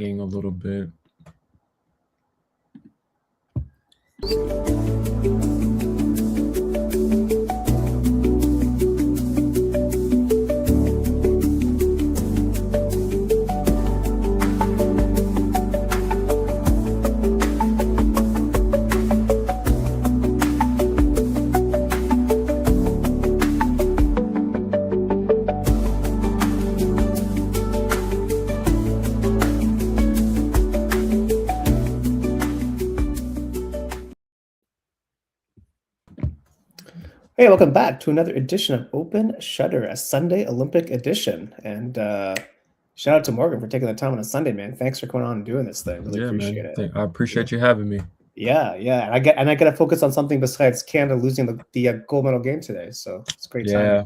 lagging a little bit. Hey, welcome back to another edition of Open Shutter, a Sunday Olympic edition. And shout out to Morgan for taking the time on a Sunday, man. Thanks for coming on and doing this thing. Really appreciate it. I appreciate you having me. Yeah. And I get to focus on something besides Canada losing the gold medal game today. So it's a great time.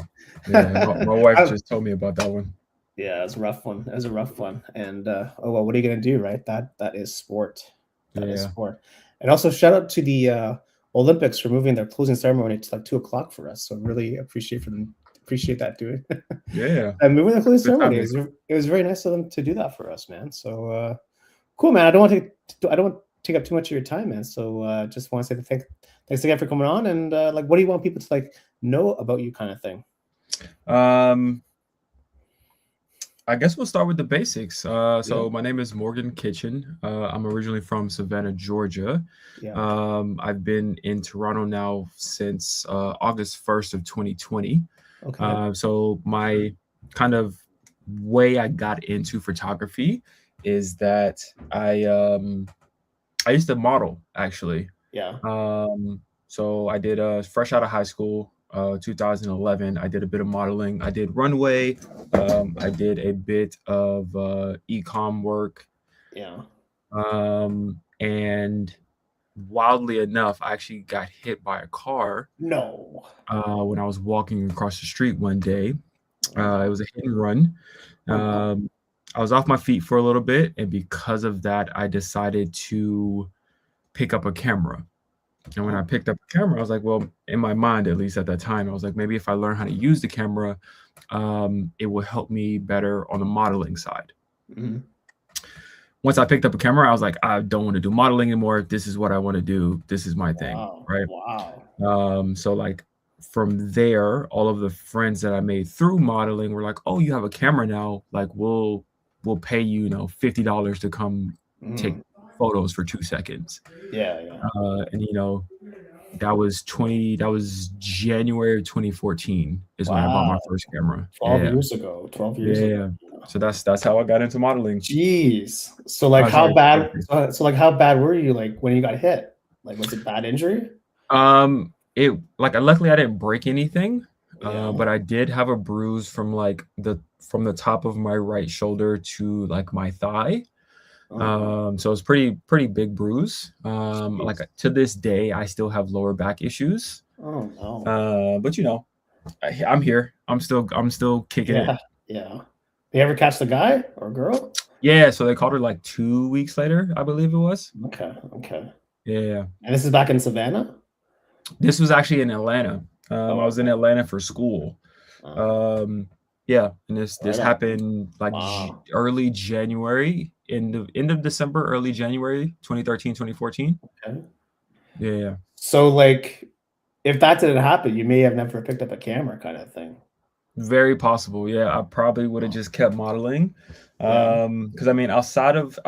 My wife just told me about that one. Yeah, it was a rough one. It was a rough one. And oh well, what are you gonna do, right? That is sport. That is sport. And also shout out to the Olympics for moving their closing ceremony to like 2:00 for us. So really appreciate that doing. And moving the closing ceremony. It was very nice of them to do that for us, man. So cool, man. I don't want to take up too much of your time, man. So just want to say thanks again for coming on. And like, what do you want people to like know about you, kind of thing? I guess we'll start with the basics. So my name is Morgan Kitchen. I'm originally from Savannah, Georgia. I've been in Toronto now since August 1st of 2020. Okay. So my kind of way I got into photography is that I used to model, actually. So I did fresh out of high school. 2011, I did a bit of modeling. I did runway. I did a bit of e-com work. And wildly enough, I actually got hit by a car. No. When I was walking across the street one day. It was a hit and run. I was off my feet for a little bit, and because of that, I decided to pick up a camera. And when I picked up a camera, I was like, well, in my mind, at least at that time, I was like, maybe if I learn how to use the camera, it will help me better on the modeling side. Once I picked up a camera, I was like, I don't want to do modeling anymore. This is what I want to do. This is my thing, right? So like from there, all of the friends that I made through modeling were like, oh, you have a camera now. Like we'll pay you, $50 to come take photos for 2 seconds. And that was January of 2014 is when I bought my first camera. 12 years ago. So that's how I got into modeling. Jeez. So like how bad were you like when you got hit? Like was it bad injury? Luckily I didn't break anything. But I did have a bruise from the top of my right shoulder to like my thigh. So it's pretty big bruise. Like to this day, I still have lower back issues. Oh no. But I'm here. I'm still kicking it. Yeah. Did you ever catch the guy or girl? Yeah. So they called her like 2 weeks later, I believe it was. Okay. Yeah. And this is back in Savannah? This was actually in Atlanta. I was in Atlanta for school. And this happened like early January, end of December, early January, 2013, 2014. Okay. Yeah. So like, if that didn't happen, you may have never picked up a camera, kind of thing. Very possible. Yeah, I probably would have just kept modeling. Because I mean, outside of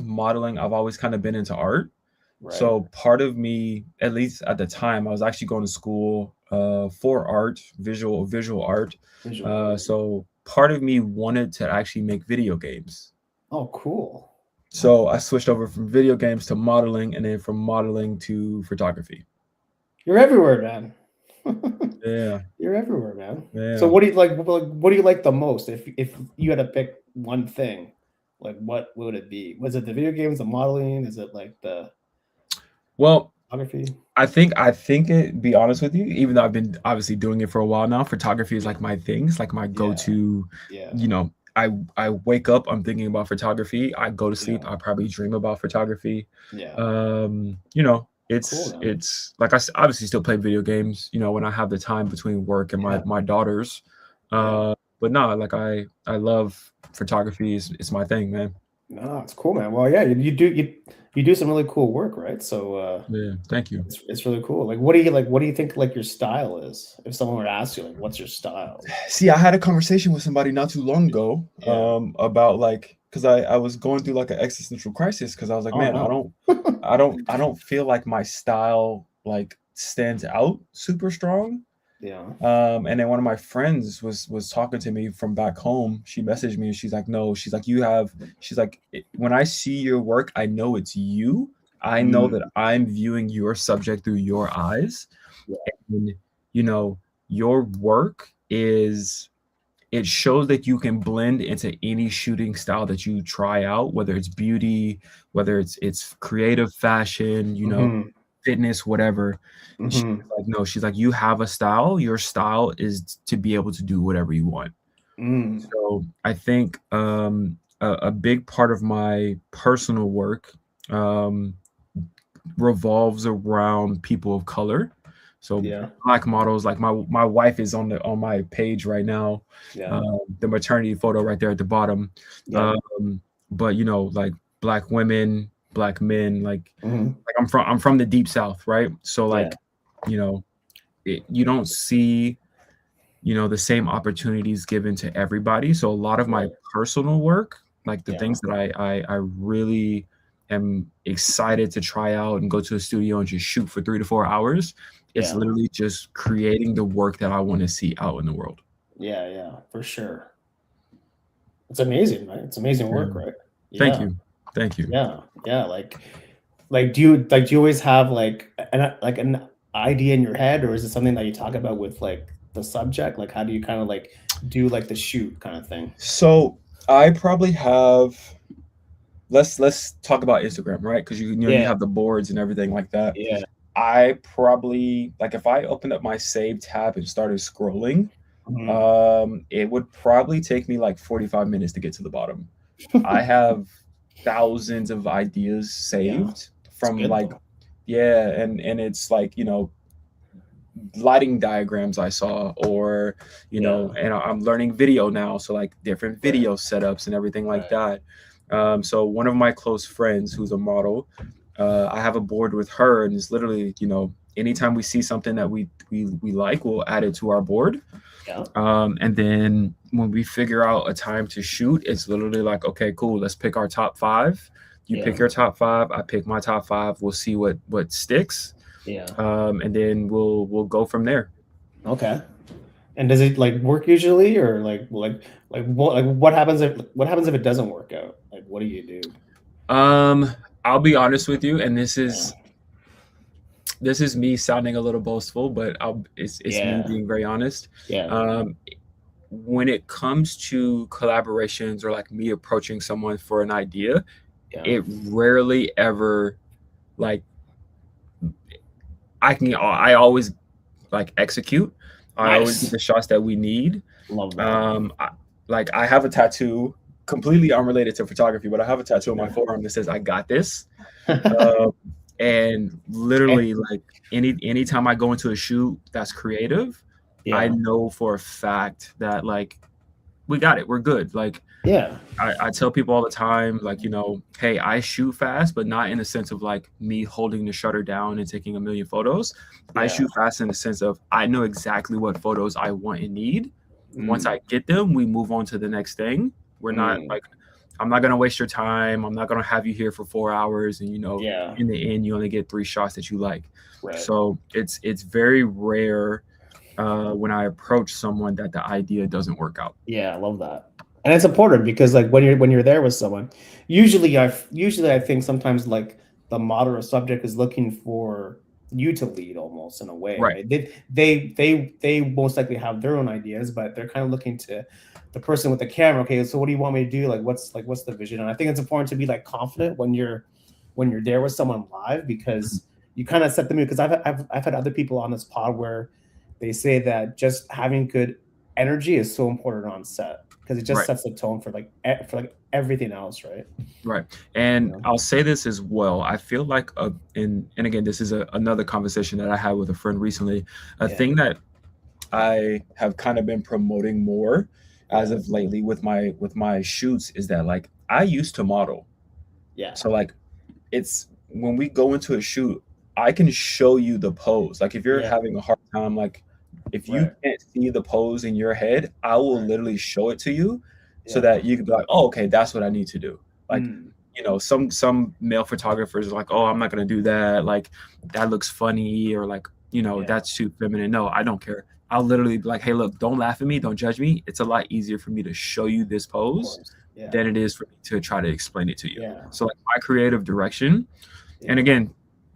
modeling, I've always kind of been into art. So part of me, at least at the time, I was actually going to school for art, visual art. So part of me wanted to actually make video games. Oh, cool. So I switched over from video games to modeling, and then from modeling to photography. You're everywhere, man. Yeah. You're everywhere, man. Yeah. So what do you like? What do you like the most? If you had to pick one thing, like what would it be? Was it the video games, the modeling? Is it like the photography? I think it, be honest with you, even though I've been obviously doing it for a while now, photography is like my thing. It's like my go-to. I wake up, I'm thinking about photography. I go to sleep, I probably dream about photography. It's like I obviously still play video games, when I have the time between work and my daughters. But no, like I love photography. It's my thing, man. No, it's cool, man. Well, yeah, you do some really cool work, right? So Yeah, thank you. it's really cool. Like, what do you like? What do you think like your style is? If someone were to ask you, like, what's your style? See, I had a conversation with somebody not too long ago, Yeah. about like, because I was going through like an existential crisis because I was like, Oh man, no. I don't feel like my style like stands out super strong. Yeah. And then one of my friends was talking to me from back home. She messaged me and she's like, no, she's like, she's like, when I see your work, I know it's you. I know that Mm, I'm viewing your subject through your eyes. yeah. And, you know, your work it shows that you can blend into any shooting style that you try out, whether it's beauty, whether it's creative fashion, Hmm. fitness, whatever. She's Hmm. like, no, she's like, you have a style. Your style is to be able to do whatever you want. Mm, So I think a big part of my personal work um, revolves around people of color. So yeah. black models, like my wife is on my page right now, Yeah. the maternity photo right there at the bottom. Yeah. Um, but like black women, black men, Hmm. I'm from the deep south, right? So Yeah. like, you know, you don't see the same opportunities given to everybody. So a lot of my Right. personal work, like the Yeah. things that I really am excited to try out and go to a studio and just shoot for 3 to 4 hours, it's Yeah. literally just creating the work that I want to see out in the world. Yeah. Yeah. For sure. It's amazing, right? It's amazing Yeah. work, right? Thank Yeah. you. Thank you. Yeah. Yeah. Do you always have like an idea in your head, or is it something that you talk about with like the subject? Like, how do you kind of like do like the shoot kind of thing? So I probably have let's talk about Instagram, right? Because you Yeah. have the boards and everything like that. Yeah. I probably like if I opened up my save tab and started scrolling, Mhm. it would probably take me like 45 minutes to get to the bottom. I have thousands of ideas Yeah. saved It's from good like, though. yeah, and it's like, lighting diagrams I saw, or Yeah. and I'm learning video now, so like different Right. video setups and everything like Right. that. So one of my close friends who's a model, I have a board with her, and it's literally, anytime we see something that we like, we'll add it to our board. Yeah. And then when we figure out a time to shoot, it's literally like, okay, cool, let's pick our top five. You Yeah. pick your top five, I pick my top five. We'll see what sticks, Yeah. and then we'll go from there. Okay. And does it like work usually, or what happens if it doesn't work out? Like, what do you do? I'll be honest with you, and Yeah. this is me sounding a little boastful, but it's me Yeah. being very honest. Yeah. Um, when it comes to collaborations or like me approaching someone for an idea, Yeah. it rarely ever like I always like execute. I always get Nice. the shots that we need. Love that. I have a tattoo completely unrelated to photography, but I have a tattoo on my Yeah. forearm that says "I got this." Um, and Eh, literally, like anytime I go into a shoot that's creative, I yeah. know for a fact that like we got it, we're good. Like Yeah. I tell people all the time, like, hey, I shoot fast, but not in the sense of like me holding the shutter down and taking a million photos. I Yeah. shoot fast in the sense of I know exactly what photos I want and need. Once Mm, I get them, we move on to the next thing. We're not mm, like, I'm not gonna waste your time. I'm not gonna have you here for 4 hours, and yeah. in the end, you only get 3 shots that you like. Right. So it's very rare when I approach someone that the idea doesn't work out. Yeah, I love that. And it's important because like when you're there with someone, usually I think sometimes like the model or subject is looking for you to lead almost in a way, Right. right? They most likely have their own ideas, but they're kind of looking to the person with the camera. Okay, so what do you want me to do? What's the vision? And I think it's important to be like confident when you're there with someone live, Mhm. because you kind of set the mood. Because I've had other people on this pod where they say that just having good energy is so important on set because it just Right. sets the tone for like everything else, right? Right. You And know? I'll say this as well. I feel like and again, this is another conversation that I had with a friend recently. A Yeah, thing that I have kind of been promoting more as yeah, of lately with my shoots is that like I used to model. Yeah. So like it's when we go into a shoot, I can show you the pose. Like if you're having a hard time, like if you can't see the pose in your head, I will literally show it to you so that you can be like, oh, okay, that's what I need to do. Like, you know, some male photographers are like, oh, I'm not gonna do that. Like that looks funny, or like, you know, that's too feminine. No, I don't care. I'll literally be like, hey, look, don't laugh at me, don't judge me. It's a lot easier for me to show you this pose than it is for me to try to explain it to you. So like my creative direction, and again,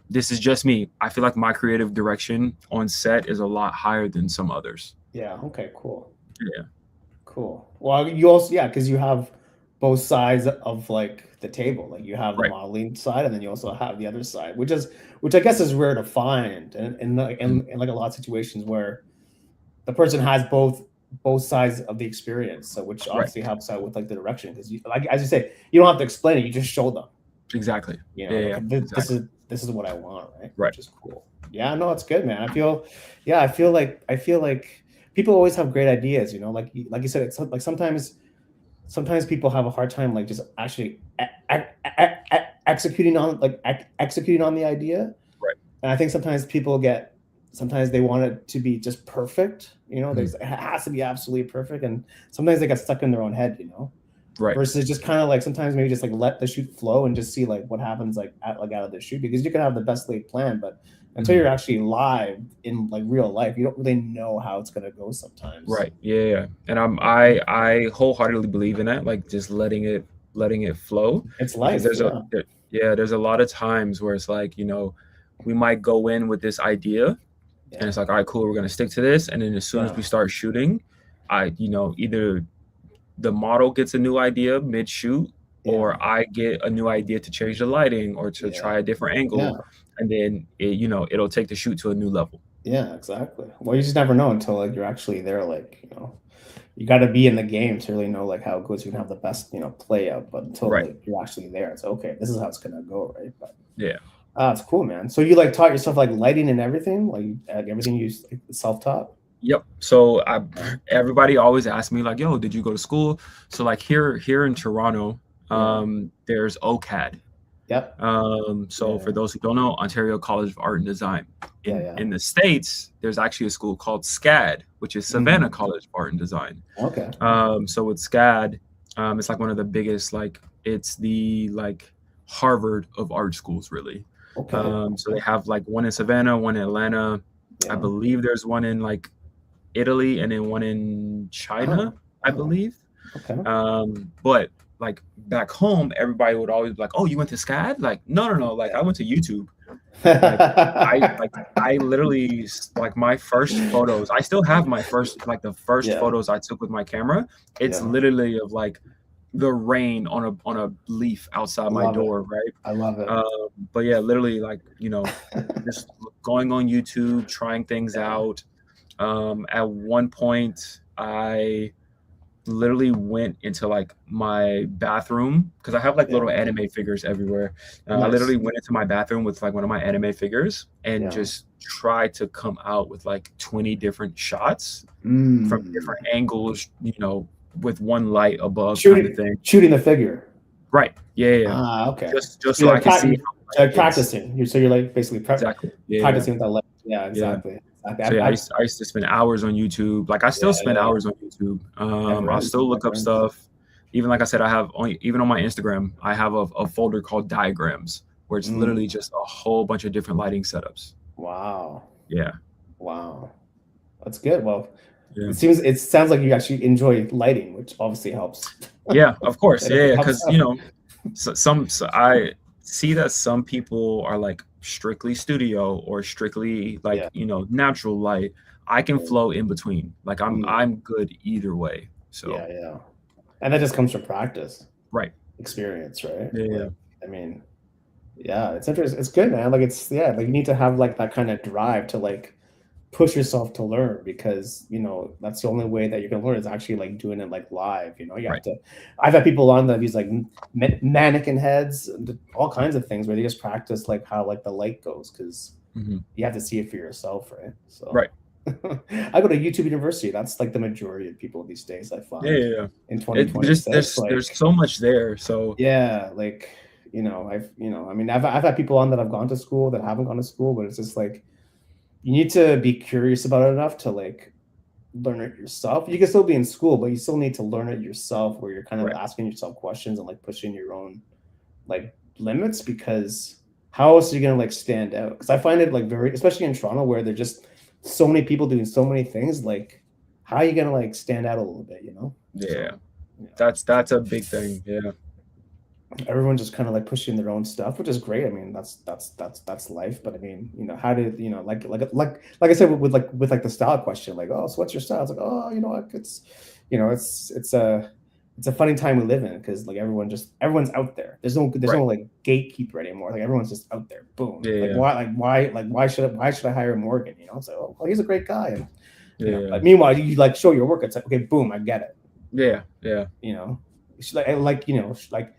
this is just me. I feel like my creative direction on set is a lot higher than some others. Yeah. Okay. Cool. Yeah. Cool. Well, you also, because you have both sides of like the table. Like you have the modeling side, and then you also have the other side, which I guess is rare to find, and in like a lot of situations where the person has both sides of the experience. So which obviously helps out with like the direction, because you, like as you say, you don't have to explain it; you just show them. Exactly. You know, exactly. This is what I want, right? Right. Which is cool. Yeah, no, it's good, man. I feel like people always have great ideas, you know, like you said, it's like sometimes people have a hard time like just actually executing on the idea. Right. And I think sometimes they want it to be just perfect, you know, it has to be absolutely perfect, and sometimes they get stuck in their own head, you know. Right. Versus just kind of like sometimes maybe just like let the shoot flow and just see like what happens like out of the shoot, because you can have the best laid plan, but until you're actually live in like real life, you don't really know how it's gonna go sometimes. Right. Yeah. And I wholeheartedly believe in that, like just letting it flow. It's life. There's a lot of times where it's like, you know, we might go in with this idea and it's like, all right, cool, we're gonna stick to this. And then as soon as we start shooting, either the model gets a new idea mid-shoot, or I get a new idea to change the lighting or to try a different angle, and then it'll take the shoot to a new level. Yeah, exactly. Well, you just never know until like you're actually there. Like, you know, you got to be in the game to really know like how it goes. You can have the best, you know, play out, but until like you're actually there, it's okay. This is how it's gonna go, right? But it's cool, man. So you like taught yourself like lighting and everything, like everything you self-taught. Yep. So everybody always asks me like, yo, did you go to school? So like here in Toronto, there's OCAD. Yep. So for those who don't know, Ontario College of Art and Design. In the States, there's actually a school called SCAD, which is Savannah College of Art and Design. Okay. So with SCAD, it's like one of the biggest, like it's the like Harvard of art schools, really. Okay. So they have like one in Savannah, one in Atlanta. I believe there's one in like Italy, and then one in China, I believe. Okay. But like back home, everybody would always be like, "Oh, you went to SCAD?" Like, no. Like, I went to YouTube. I literally like my first photos. I still have my first photos I took with my camera. It's literally of like the rain on a leaf outside my door, right? I love it. But yeah, literally like, you know, just going on YouTube, trying things out. At one point, I literally went into like my bathroom, because I have like little anime figures everywhere. Nice. I literally went into my bathroom with like one of my anime figures and just tried to come out with like 20 different shots from different angles, you know, with one light above shooting the figure. Right. Yeah. Okay. Just so I can see. Practicing. So you're like basically practicing with that light. Yeah, exactly. Yeah. So I used to spend hours on YouTube. Like I still spend hours on YouTube. I'll still look up stuff. Even like I said, even on my Instagram, I have a folder called diagrams, where it's literally just a whole bunch of different lighting setups. Wow. Yeah. Wow. That's good. Well, it sounds like you actually enjoy lighting, which obviously helps. Yeah, of course. Yeah, because you know, I see that some people are like strictly studio or strictly like you know, natural light. I can flow in between. Like I'm good either way. So yeah. And that just comes from practice. Right. Experience, right? Yeah. Like, I mean, yeah, it's interesting. It's good, man. Like like you need to have like that kind of drive to like push yourself to learn, because you know that's the only way that you can learn is actually like doing it like live. You know, you have to. I've had people on that use like mannequin heads and all kinds of things where they just practice like how like the light goes, because you have to see it for yourself, right? So I go to YouTube University. That's like the majority of people these days, I find. Yeah. In 2020, there's so much there. So yeah, like I've had people on that have gone to school that haven't gone to school, but it's just like you need to be curious about it enough to like learn it yourself. You can still be in school, but you still need to learn it yourself, where you're kind of asking yourself questions and like pushing your own like limits, because how else are you gonna like stand out? Because I find it like especially in Toronto, where there's just so many people doing so many things, like how are you gonna like stand out a little bit, Yeah. So, that's a big thing. Yeah. Everyone's just kind of like pushing their own stuff, which is great. I mean, that's life. But I mean, how did like I said with the style question, like, oh, so what's your style? It's like, oh, it's a funny time we live in, because like everyone's out there. There's no like gatekeeper anymore. Like everyone's just out there. Boom. Yeah. Why should I hire Morgan? It's like, oh, well, he's a great guy. And like, meanwhile, you like show your work. It's like, okay, boom, I get it. Yeah.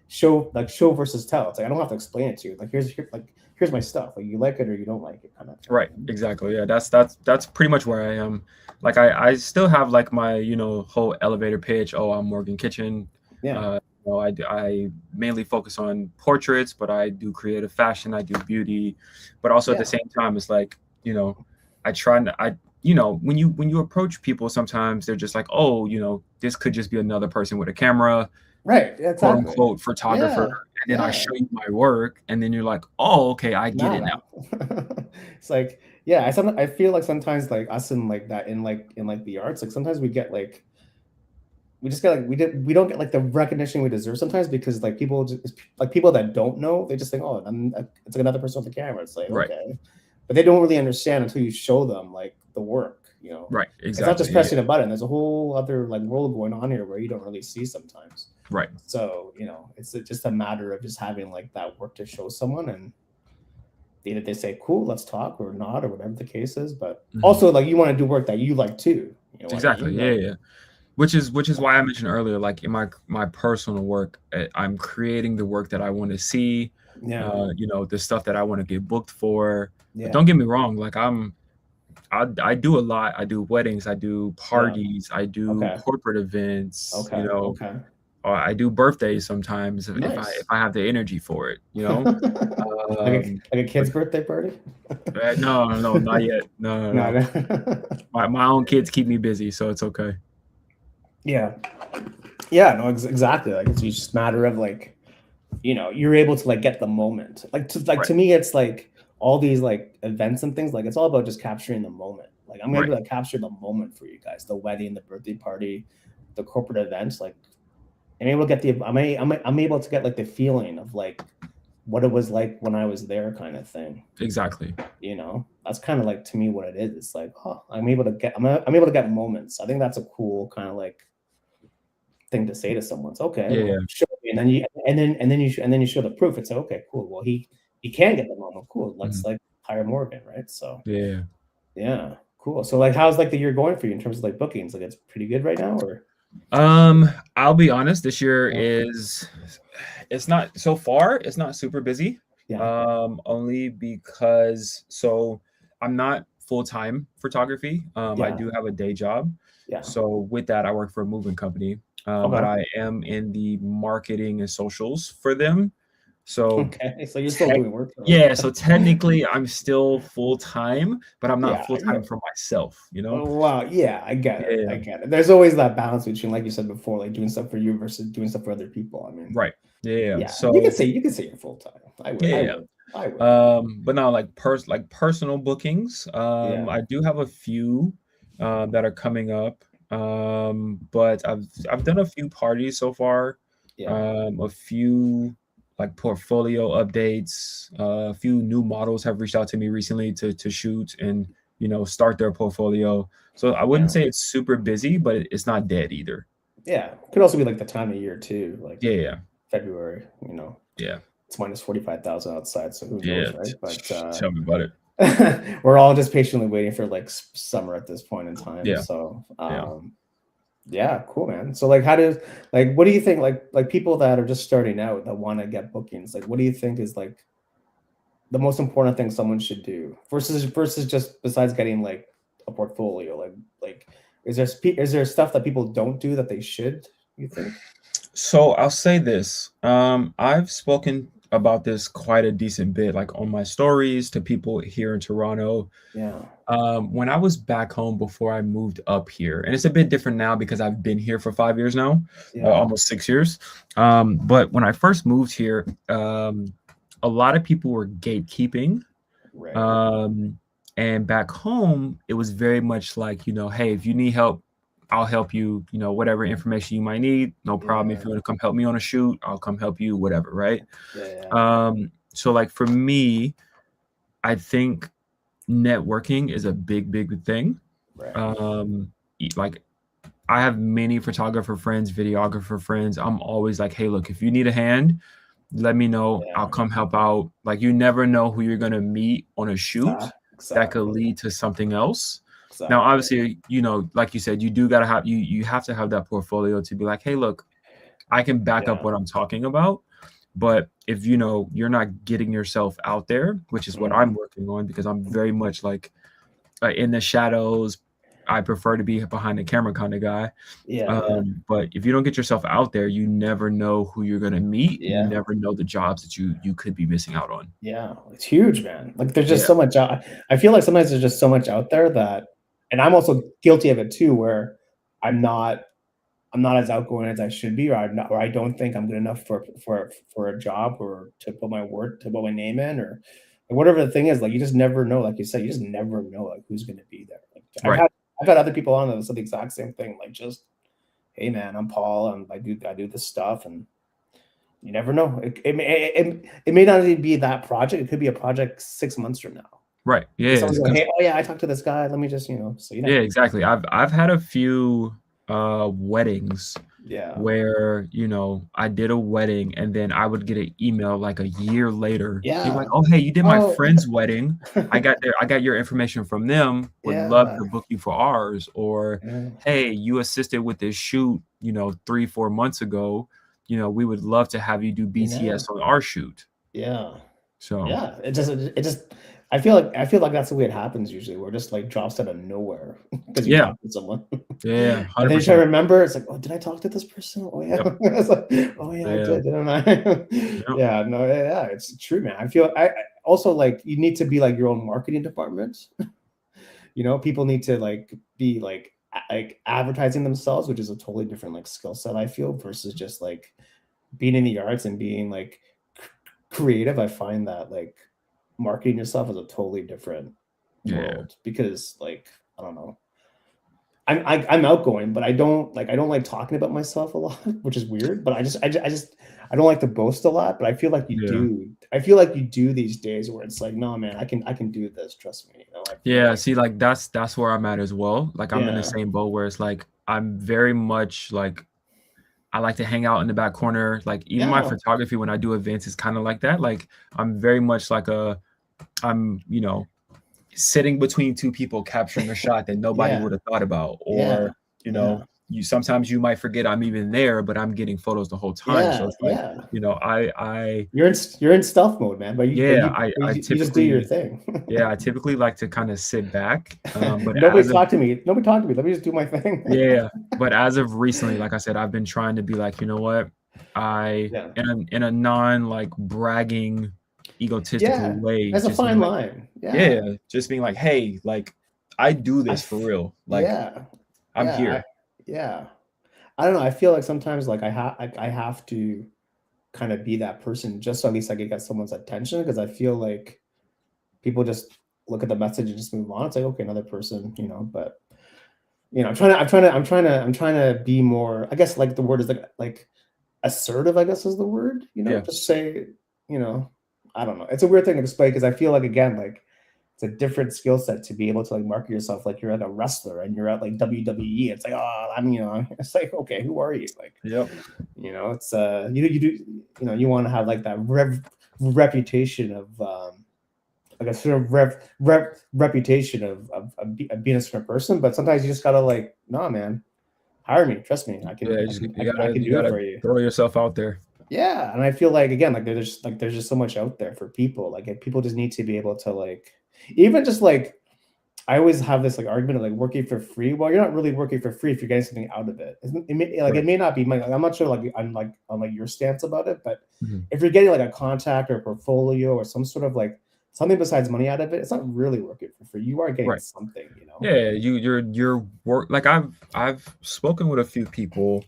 Show versus tell. It's like I don't have to explain it to you. Like here's my stuff. Like you like it or you don't like it, kind of thing. Right. Exactly. Yeah. That's pretty much where I am. Like I still have like my whole elevator pitch. Oh, I'm Morgan Kitchen. Yeah. I mainly focus on portraits, but I do creative fashion. I do beauty, but also at the same time, it's like I try to when you approach people, sometimes they're just like, oh, this could just be another person with a camera, right? Exactly. Quote unquote photographer, and then I show you my work, and then you're like, oh, okay, I get it now. It's like, I feel like sometimes like us in like that in the arts, like sometimes we get like we just get like we don't get like the recognition we deserve sometimes, because like people that don't know, they just think, oh, it's like another person with the camera. It's like, okay, but they don't really understand until you show them like the work. Right. Exactly. It's not just pressing a button. There's a whole other like world going on here where you don't really see sometimes. Right. So it's just a matter of just having like that work to show someone, and either they say, cool, let's talk, or not, or whatever the case is. But also like you want to do work that you like too. Exactly. Yeah. Which is why I mentioned earlier, like in my personal work, I'm creating the work that I want to see. The stuff that I want to get booked for. But don't get me wrong, like I do a lot. I do weddings, I do parties, I do corporate events. I do birthdays sometimes if I have the energy for it. Like a kid's birthday party? No, not yet. No. My own kids keep me busy, so it's okay. Yeah. No, exactly. Like it's just a matter of like, you're able to like get the moment. Like to me, it's like all these like events and things, like it's all about just capturing the moment. Like I'm able to capture the moment for you guys, the wedding, the birthday party, the corporate events. Like I'm able to get I'm able to get like the feeling of like what it was like when I was there, kind of thing. Exactly. That's kind of like to me what it is. It's like, oh, I'm able to get moments. I think that's a cool kind of like thing to say to someone. It's okay. Well, show me, and then you show the proof. It's like, okay, cool. Well, he can get the moment. Cool. Let's like hire Morgan, right? So yeah, cool. So like, how's like the year going for you in terms of like bookings? Like, it's pretty good right now, or? I'll be honest. This year it's not so far. It's not super busy. Only because I'm not full-time photography. I do have a day job. So with that, I work for a moving company. But I am in the marketing and socials for them. So so you're still doing work. So technically I'm still full-time, but I'm not full-time for myself, Oh, wow. Yeah, I get it. I get it. There's always that balance between, like you said before, like doing stuff for you versus doing stuff for other people. I mean, right. Yeah. So you can say you're full-time. I would. But now like personal bookings. I do have a few that are coming up. But I've done a few parties so far. A few like portfolio updates. A few new models have reached out to me recently to shoot and start their portfolio. So I wouldn't say it's super busy, but it's not dead either. Yeah, it could also be like the time of year too, like February. It's minus 45,000 outside, so who knows, right? But tell me about it. We're all just patiently waiting for like summer at this point in time. So cool, man. So like, what do you think, like people that are just starting out that want to get bookings, like what do you think is like the most important thing someone should do versus just besides getting like a portfolio? Like is there stuff that people don't do that they should, you think? So I'll say this. I've spoken about this quite a decent bit, like on my stories to people here in Toronto. Yeah. When I was back home before I moved up here, and it's a bit different now because I've been here for 5 years now, Yeah. almost 6 years. But when I first moved here, a lot of people were gatekeeping. Right. And back home, it was very much like, hey, if you need help, I'll help you, whatever information you might need, no problem. If you want to come help me on a shoot, I'll come help you, whatever, right? Yeah. So like for me, I think networking is a big thing. Right. Like I have many photographer friends, videographer friends. I'm always like, hey, look, if you need a hand, let me know. Yeah. I'll come help out. Like you never know who you're gonna meet on a shoot that could lead to something else. Now, obviously, like you said, you do gotta have you have to have that portfolio to be like, hey, look, I can back up what I'm talking about. But if you're not getting yourself out there, which is what I'm working on, because I'm very much like in the shadows. I prefer to be behind the camera kind of guy. Yeah. But if you don't get yourself out there, you never know who you're gonna meet. Yeah. You never know the jobs that you could be missing out on. Yeah, it's huge, man. Like there's just so much out. I feel like sometimes there's just so much out there that, and I'm also guilty of it too, where I'm not as outgoing as I should be, or I don't think I'm good enough for a job or to put my name in, or whatever the thing is. Like you just never know. Like you said, you just never know like who's going to be there. Like, I've had other people on that said the exact same thing. Like just, hey man, I'm Paul, and I do this stuff, and you never know. It may not even be that project. It could be a project 6 months from now. Right. Yeah. Someone's like, hey, oh yeah, I talked to this guy. Let me just, so yeah, exactly. I've had a few weddings where I did a wedding and then I would get an email like a year later. They're like, oh hey, you did my friend's wedding. I got your information from them. Would love to book you for ours. Or hey, you assisted with this shoot 3-4 months ago. We would love to have you do BTS on our shoot. So yeah, it just I feel like that's the way it happens usually. We're just like drops out of nowhere because you talk to someone. Yeah, 100%. And then you try to remember. It's like, oh, did I talk to this person? Oh yeah, it's like, oh yeah, I did, didn't I? Yeah, no, yeah, it's true, man. I also like you need to be like your own marketing department. People need to like be like advertising themselves, which is a totally different like skill set. I feel versus just like being in the arts and being like creative. I find that like marketing yourself is a totally different world because like I don't know, I'm outgoing, but I don't like talking about myself a lot, which is weird. But I don't like to boast a lot, but I feel like you do. I feel like you do these days where it's like, no man, I can do this, trust me. See, like that's where I'm at as well. Like I'm in the same boat where it's like I'm very much like I like to hang out in the back corner. Like even my photography when I do events is kind of like that. Like I'm very much like I'm sitting between two people capturing a shot that nobody would have thought about. Or you sometimes you might forget I'm even there, but I'm getting photos the whole time. So it's like I you're in stealth mode, man. But I typically just do your thing. I typically like to kind of sit back. But nobody talk to me. Let me just do my thing. But as of recently, like I said, I've been trying to be like, you know what, in a non like bragging, egotistical way. That's a fine line. Just being like, hey, like I do this for real. Like I'm here. I don't know. I feel like sometimes like I have to kind of be that person just so at least I can get someone's attention, because I feel like people just look at the message and just move on. It's like, okay, another person, but I'm trying to be more, I guess like the word is like assertive, I guess is the word, just say, I don't know. It's a weird thing to explain because I feel like, again, like it's a different skill set to be able to like market yourself like you're like a wrestler and you're at like WWE. It's like, oh, it's like, okay, who are you? Like, it's you want to have like that reputation of like a sort of reputation of being a certain person, but sometimes you just gotta like, nah, man, hire me, trust me, I can do it for you. Throw yourself out there. Yeah, and I feel like, again, like there's just so much out there for people. Like people just need to be able to like even just like I always have this like argument of like working for free. Well, you're not really working for free if you're getting something out of it. It may not be money. Like, I'm not sure like on like your stance about it, but if you're getting like a contact or a portfolio or some sort of like something besides money out of it, it's not really working for free. You are getting something, you know. Yeah, you're work like I've spoken with a few people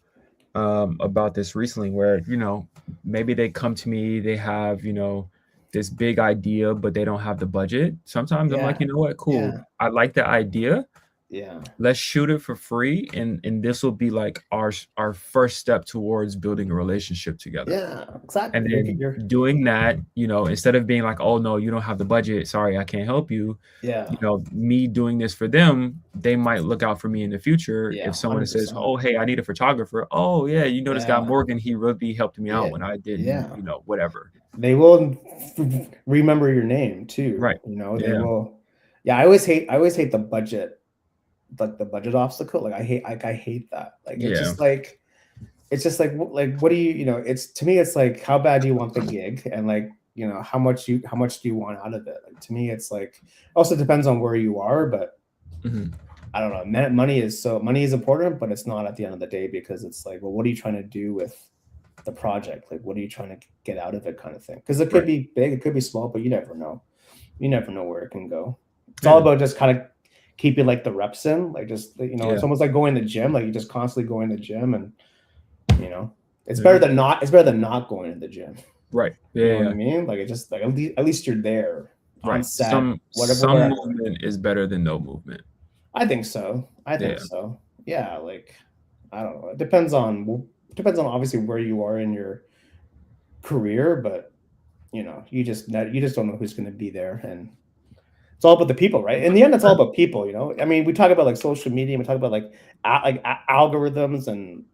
about this recently where, you know, maybe they come to me, they have, you know, this big idea, but they don't have the budget. Sometimes I'm like, you know what, cool. I like the idea. Yeah. Let's shoot it for free, and this will be like our first step towards building a relationship together. Yeah, exactly. And then doing that, you know, instead of being like, oh no, you don't have the budget, sorry, I can't help you. Yeah. You know, me doing this for them, they might look out for me in the future. Yeah, if someone 100%. says, oh, hey, I need a photographer. Oh yeah, you know, this guy Morgan, he really helped me out when I didn't, you know, whatever. They will remember your name too. Right. You know, they will. Yeah, I always hate the budget, like the budget obstacle. Like I hate that. Like it's just like what do you know, it's to me it's like how bad do you want the gig, and like, you know, how much do you want out of it? Like to me it's like also depends on where you are, but I don't know. Money is important, but it's not at the end of the day, because it's like, well, what are you trying to do with the project? Like what are you trying to get out of it, kind of thing? Because it could be big, it could be small, but you never know where it can go. It's all about just kind of keeping like the reps in, like just, you know, it's almost like going to the gym, like you just constantly going to the gym, and you know, it's better than not going to the gym. Right. Yeah. You know what I mean? Like it just like at least you're there. Right. Set, some movement is better than no movement. I think so. So. Yeah. Like I don't know. It depends on obviously where you are in your career, but you know, you just don't know who's going to be there, and it's all about the people, right? In the end, it's all about people. You know, I mean, we talk about like social media, we talk about like algorithms and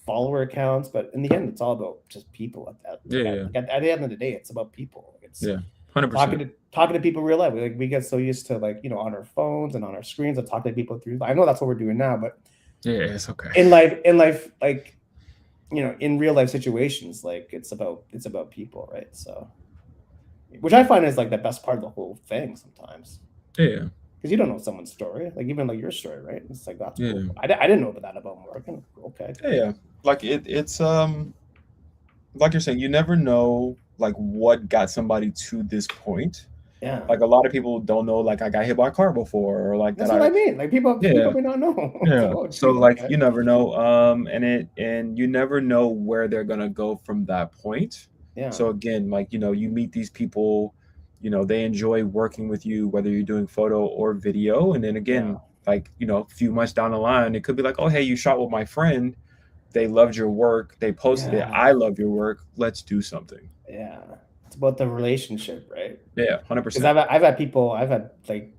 follower accounts, but in the end, it's all about just people. At the end of the day, it's about people. It's 100%. Talking to people in real life. Like we get so used to like, you know, on our phones and on our screens and talking to people through. I know that's what we're doing now, but it's okay. In life, like, you know, in real life situations, like it's about people, right? So, which I find is like the best part of the whole thing sometimes. Yeah. Because you don't know someone's story, like even like your story, right? It's like that's cool. I didn't know that about Morgan. Okay. Yeah. Like it's like you're saying, you never know like what got somebody to this point. Yeah. Like a lot of people don't know, like I got hit by a car before, or like that's what I mean. Like people may not know. Yeah. So like you never know. And you never know where they're gonna go from that point. Yeah. So again, like, you know, you meet these people, you know, they enjoy working with you, whether you're doing photo or video. And then again, like, you know, a few months down the line, it could be like, oh, hey, you shot with my friend. They loved your work. They posted it. I love your work. Let's do something. Yeah. It's about the relationship, right? Yeah, 100%. Because I've had people, like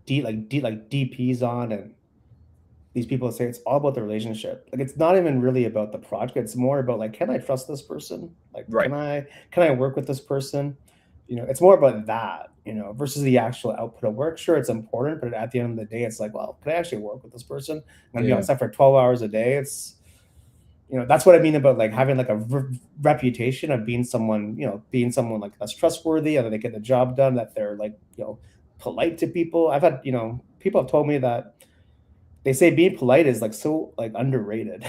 DPs on, and these people say it's all about the relationship. Like it's not even really about the project. It's more about like, can I trust this person? Like, can I work with this person? You know, it's more about that, you know, versus the actual output of work. Sure, it's important, but at the end of the day, it's like, well, can I actually work with this person? I'm gonna be on set for 12 hours a day. It's, you know, that's what I mean about like having like a reputation of being someone, you know, like that's trustworthy, and that they get the job done, that they're like, you know, polite to people. I've had, you know, people have told me that they say being polite is like so like underrated.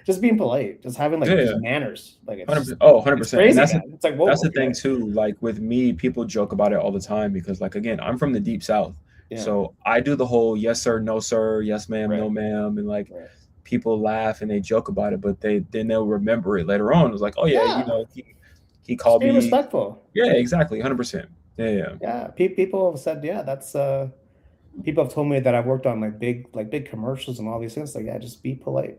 Just being polite, just having like these manners, like it's 100%. Oh, 100%. It's crazy. It's like, whoa, that's the thing too. Like with me, people joke about it all the time because, like, again, I'm from the deep South, so I do the whole yes sir, no sir, yes ma'am, no ma'am, and like people laugh and they joke about it, but then they'll remember it later on. It was like, oh yeah, you know, he called me respectful. Yeah, exactly, 100%. Yeah. People have said, that's people have told me that I've worked on like big commercials and all these things. Like, just be polite.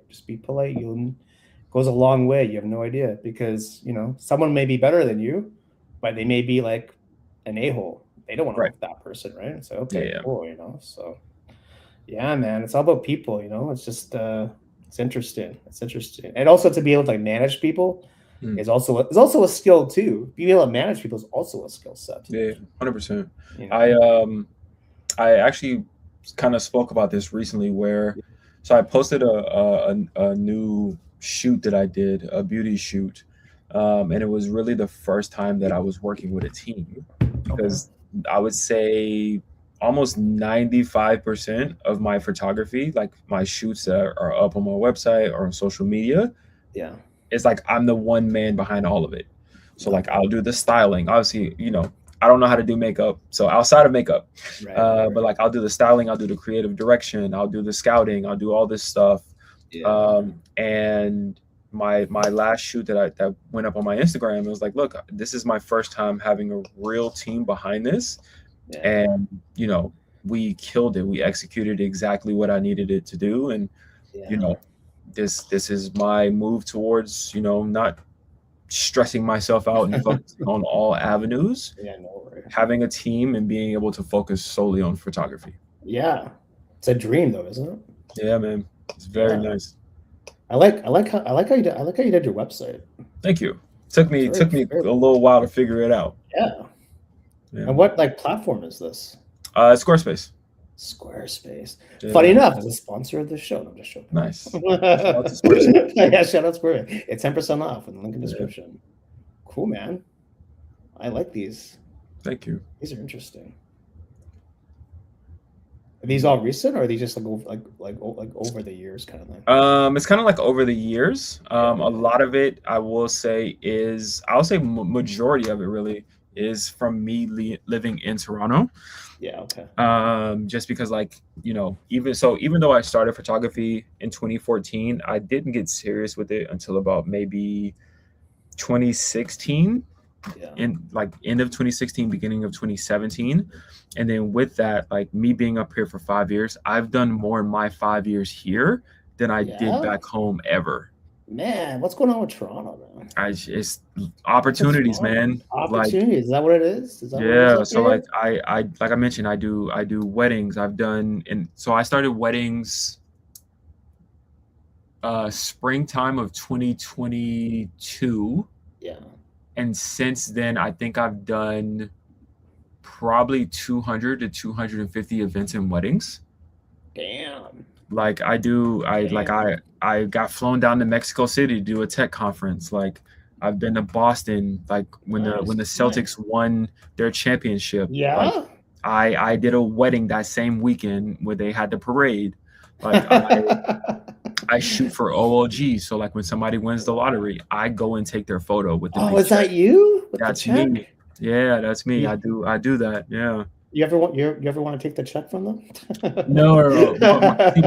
Goes a long way. You have no idea, because, you know, someone may be better than you, but they may be like an a-hole. They don't want to work with that person, right? So okay, cool, you know. So yeah, man, it's all about people, you know. It's just it's interesting. And also to be able to like manage people is also a skill too. Being able to manage people is also a skill set. Yeah, 100%. You know? I actually kind of spoke about this recently so I posted a new shoot that I did, a beauty shoot. And it was really the first time that I was working with a team, because I would say almost 95% of my photography, like my shoots that are up on my website or on social media, Yeah. it's like I'm the one man behind all of it. So like I'll do the styling. Obviously, I don't know how to do makeup. So outside of makeup, but like I'll do the styling, I'll do the creative direction, I'll do the scouting, I'll do all this stuff. Yeah. And my last shoot that went up on my Instagram, it was like, look, this is my first time having a real team behind this. Yeah. And we killed it. We executed exactly what I needed it to do. And this is my move towards not stressing myself out and focusing on all avenues, having a team and being able to focus solely on photography. Yeah, it's a dream though, isn't it? Yeah, man, it's very nice. I like how you did your website. Thank you. Took me a little while to figure it out. Yeah. And what platform is this? Squarespace. Squarespace. Yeah. Funny enough, as a sponsor of the show. I'm just joking. Nice. Yeah, shout out Squarespace. It's 10% off in the link in the description. Cool, man. I like these. Thank you. These are interesting. Are these all recent, or are these just like over the years kind of thing? It's kind of like over the years. A lot of it, I'll say majority of it really is from me living in Toronto. Yeah. Okay. Just because even though I started photography in 2014, I didn't get serious with it until about maybe 2016. Yeah. In end of 2016, beginning of 2017. And then with that, me being up here for 5 years, I've done more in my 5 years here than I did back home ever. Man, what's going on with Toronto, man? It's opportunities, man. Opportunities, is that what it is? Yeah. So I like I mentioned, I do weddings. I've done, and so I started weddings springtime of 2022. Yeah. And since then, I think I've done probably 200 to 250 events and weddings. Damn. I got flown down to Mexico City to do a tech conference. I've been to Boston, when the Celtics won their championship. Yeah. I did a wedding that same weekend where they had the parade. I shoot for OLG. So when somebody wins the lottery, I go and take their photo with the Oh, is that you? That's me. Yeah, that's me. I do that. Yeah. You ever want to take the check from them? No.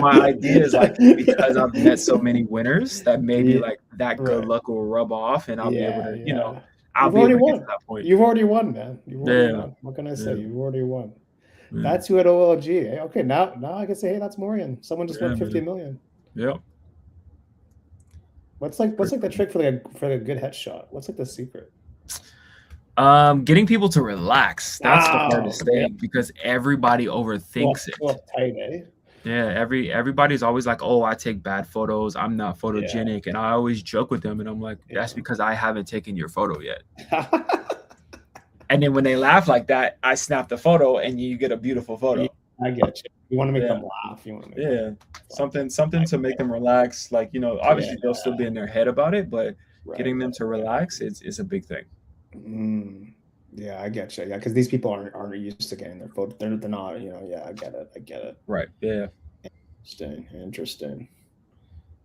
My idea is because I've met so many winners that maybe that good luck will rub off and I'll be able to, I'll be able to get to that point. You've already won, man. Won. What can I say? You've already won. Yeah. That's you at OLG. Okay, now I can say, hey, that's Morian. Someone just won 50 million. Yep. What's the trick for a good headshot? What's the secret? Getting people to relax. That's the hardest thing because everybody overthinks it. Tight, eh? Yeah, everybody's always like, oh, I take bad photos. I'm not photogenic. Yeah. And I always joke with them and I'm like, that's because I haven't taken your photo yet. And then when they laugh like that, I snap the photo and you get a beautiful photo. Yeah, I get you. You want to make them laugh. You want to make them something to make them relax. Obviously they'll still be in their head about it, but getting them to relax is a big thing. Yeah, I get you. Yeah, because these people aren't used to getting their photo. They're not. Yeah, I get it. Right. Yeah. Interesting.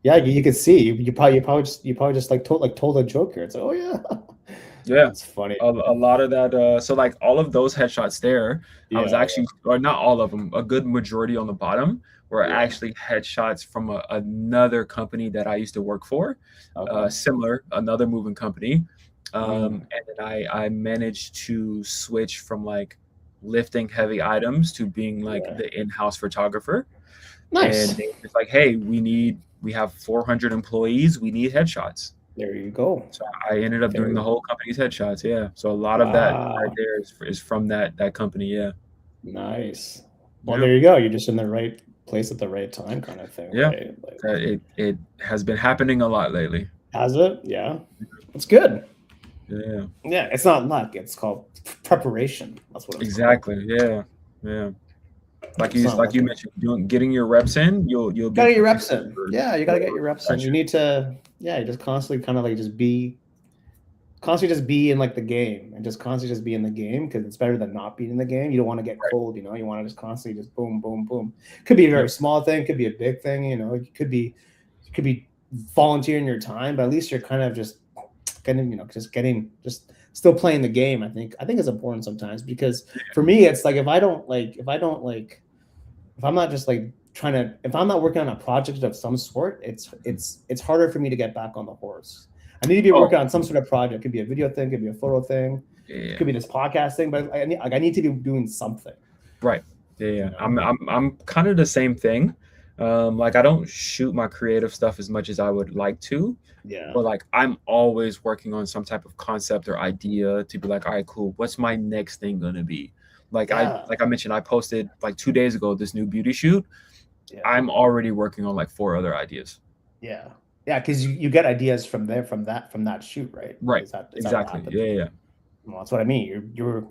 Yeah, you can see. You probably just told a joke here. It's like, oh yeah. Yeah, it's funny. A lot of that. So all of those headshots there, I was actually, or not all of them, a good majority on the bottom were actually headshots from another company that I used to work for. Similar, another moving company. And then I managed to switch from lifting heavy items to being the in-house photographer. Nice. And they were just hey, we have 400 employees. We need headshots. There you go. So I ended up doing the whole company's headshots. Yeah. So a lot of that right there is from that company. Yeah. Nice. Well, there you go. You're just in the right place at the right time kind of thing. Yeah. Right? It has been happening a lot lately. Has it? Yeah. It's good. Yeah. Yeah. It's not luck. It's called preparation. That's what it's exactly. Called. Yeah. Like you mentioned, getting your reps in, you'll get your reps in. Yeah, you gotta get your reps in. You need to, you just constantly kind of just be constantly just be in like the game and just constantly just be in the game, because it's better than not being in the game. You don't want to get cold, you know. You want to just constantly just boom, boom, boom. Could be a very small thing, could be a big thing, you know. It could be volunteering your time, but at least you're kind of just getting, you know, just still playing the game. I think it's important sometimes, because for me, it's like if I'm not just like if I'm not working on a project of some sort, it's harder for me to get back on the horse. I need to be working on some sort of project. It could be a video thing, could be a photo thing, it could be this podcast thing, but I need to be doing something. Right. Yeah. You know? I'm kind of the same thing. Like I don't shoot my creative stuff as much as I would like to. Yeah. But like I'm always working on some type of concept or idea to be like, all right, cool. What's my next thing gonna be? Like I mentioned, I posted like 2 days ago this new beauty shoot. Yeah. I'm already working on like 4 other ideas. Yeah. Yeah, because you get ideas from that shoot, right? Right. Exactly. Yeah. Well, that's what I mean. You're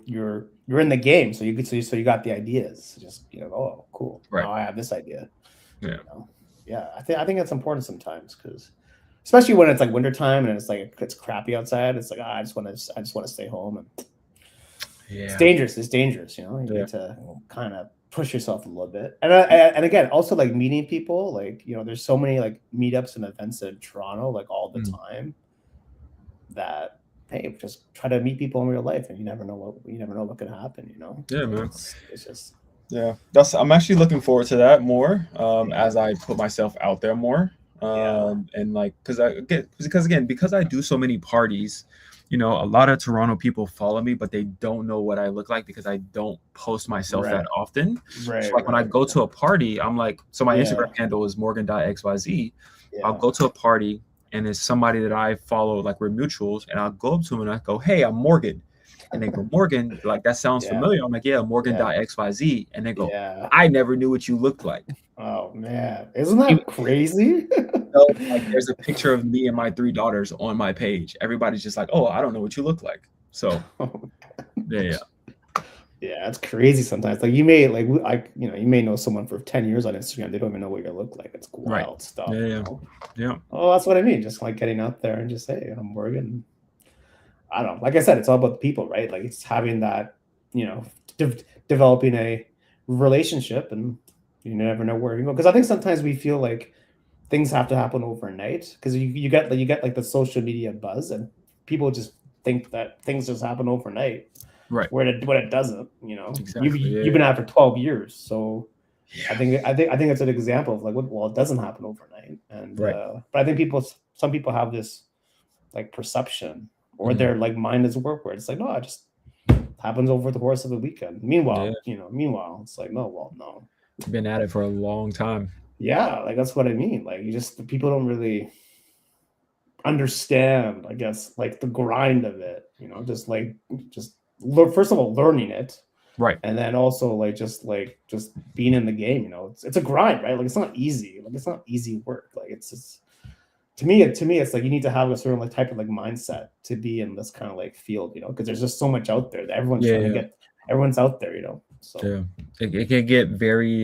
in the game, so you got the ideas. Just, you know, oh, cool. Right. Now I have this idea. Yeah. You know? Yeah. I think that's important sometimes, because especially when it's like wintertime and it's crappy outside. It's like, I just want to stay home, and it's dangerous. It's dangerous. You know, you need to kind of push yourself a little bit. And again, also like meeting people, like, you know, there's so many like meetups and events in Toronto, like all the time, that, hey, just try to meet people in real life, and you never know what could happen, you know? Yeah, man. It's just, yeah, I'm actually looking forward to that more, as I put myself out there more. And like, because I do so many parties, you know, a lot of Toronto people follow me, but they don't know what I look like because I don't post myself that often. Right. So like when I go to a party, I'm like, so my Instagram handle is morgan.xyz. I'll go to a party and it's somebody that I follow, like we're mutuals, and I'll go up to them and I go, hey, I'm Morgan. And they go, Morgan, like that sounds familiar. I'm like, yeah, Morgan.xyz. And they go, I never knew what you looked like. Oh man, isn't that crazy? So, like, there's a picture of me and my 3 daughters on my page. Everybody's just like, oh, I don't know what you look like. So yeah, it's crazy sometimes. Like you may you may know someone for 10 years on Instagram, they don't even know what you look like. It's wild stuff. Yeah. Oh, that's what I mean. Just like getting out there and just, hey, I'm Morgan. I don't know. Like I said, it's all about the people, right? Like it's having that, you know, developing a relationship, and you never know where you go. Because I think sometimes we feel like things have to happen overnight, because you get like the social media buzz, and people just think that things just happen overnight, right? When it doesn't, you know. Exactly. You've been out for 12 years, so I think it's an example of like, well, it doesn't happen overnight, and but I think some people have this like perception, or their like mind is work, where it's like, no, it just happens over the course of the weekend. Meanwhile, it's like, no. Been at it for a long time. Yeah, like that's what I mean. Like people don't really understand, I guess, like the grind of it, you know, just first of all, learning it. Right. And then also just being in the game, you know, it's a grind, right? Like it's not easy. Like it's not easy work. Like it's just, to me, it's like you need to have a certain like type of like mindset to be in this kind of like field, you know, because there's just so much out there that everyone's trying to get. Everyone's out there, you know. So it can get very